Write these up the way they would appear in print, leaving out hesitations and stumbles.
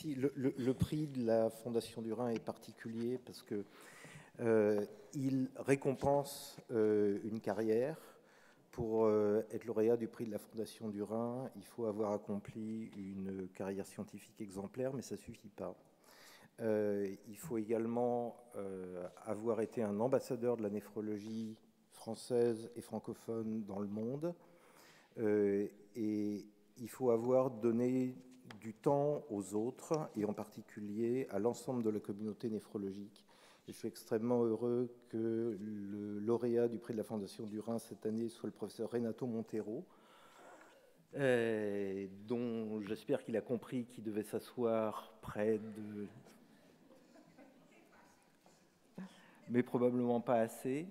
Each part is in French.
Merci. Le prix de la Fondation du Rhin est particulier parce que il récompense une carrière. Pour être lauréat du prix de la Fondation du Rhin, il faut avoir accompli une carrière scientifique exemplaire, mais ça ne suffit pas. Il faut également avoir été un ambassadeur de la néphrologie française et francophone dans le monde. Et il faut avoir donné du temps aux autres, et en particulier à l'ensemble de la communauté néphrologique. Et je suis extrêmement heureux que le lauréat du prix de la Fondation du Rhin cette année soit le professeur Renato Montero, dont j'espère qu'il a compris qu'il devait s'asseoir près de... mais probablement pas assez.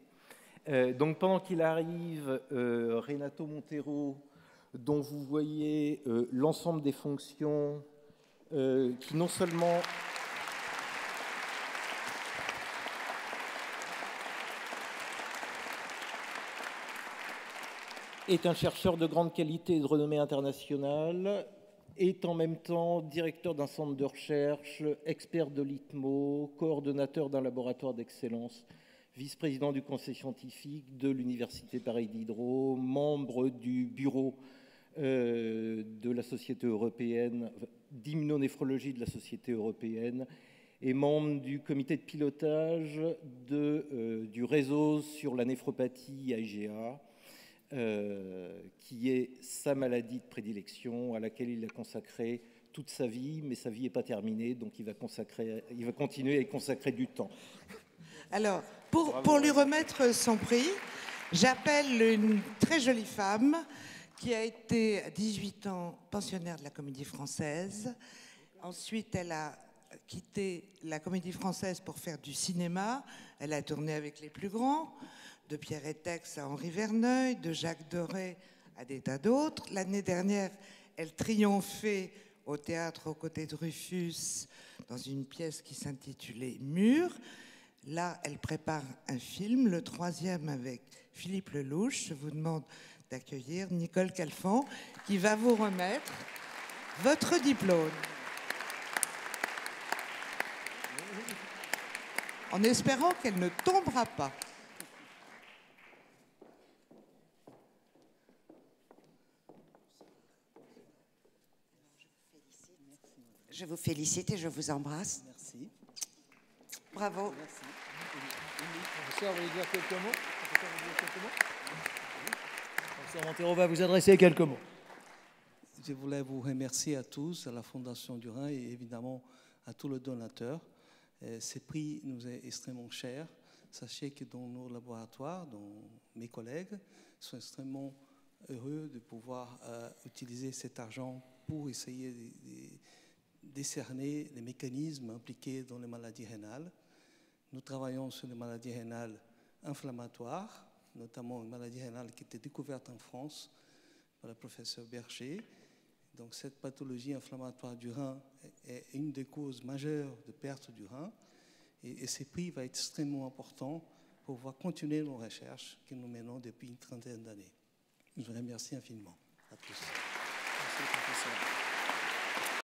Donc pendant qu'il arrive, Renato Montero, dont vous voyez l'ensemble des fonctions qui non seulement... est un chercheur de grande qualité et de renommée internationale, est en même temps directeur d'un centre de recherche, expert de l'ITMO, coordonnateur d'un laboratoire d'excellence, vice-président du conseil scientifique de l'Université Paris Diderot, membre du bureau de la Société européenne d'immunonéphrologie de la Société européenne et membre du comité de pilotage du réseau sur la néphropathie IgA, qui est sa maladie de prédilection à laquelle il a consacré toute sa vie, mais sa vie n'est pas terminée, donc il va continuer à y consacrer du temps. Alors, pour lui remettre son prix, j'appelle une très jolie femme qui a été à 18 ans pensionnaire de la Comédie Française. Ensuite, elle a quitté la Comédie Française pour faire du cinéma. Elle a tourné avec les plus grands, de Pierre Étex à Henri Verneuil, de Jacques Doré à des tas d'autres. L'année dernière, elle triomphait au théâtre aux côtés de Rufus dans une pièce qui s'intitulait Mur. Là, elle prépare un film, le 3e avec Philippe Lelouch. Je vous demande d'accueillir Nicole Calfan, qui va vous remettre votre diplôme. En espérant qu'elle ne tombera pas. Je vous félicite et je vous embrasse. Merci. Bravo. Merci. Professeur, vous voulez dire quelques mots? Professeur Montero va vous adresser quelques mots. Je voulais vous remercier à tous, à la Fondation du Rhin et évidemment à tous les donateurs. Ce prix nous est extrêmement cher. Sachez que dans nos laboratoires, mes collègues sont extrêmement heureux de pouvoir utiliser cet argent pour essayer de décerner les mécanismes impliqués dans les maladies rénales. Nous travaillons sur les maladies rénales inflammatoires, notamment une maladie rénale qui était découverte en France par le professeur Berger. Donc cette pathologie inflammatoire du rein est une des causes majeures de perte du rein. Et ce prix va être extrêmement important pour pouvoir continuer nos recherches que nous menons depuis une trentaine d'années. Je vous remercie infiniment à tous. Merci, professeur.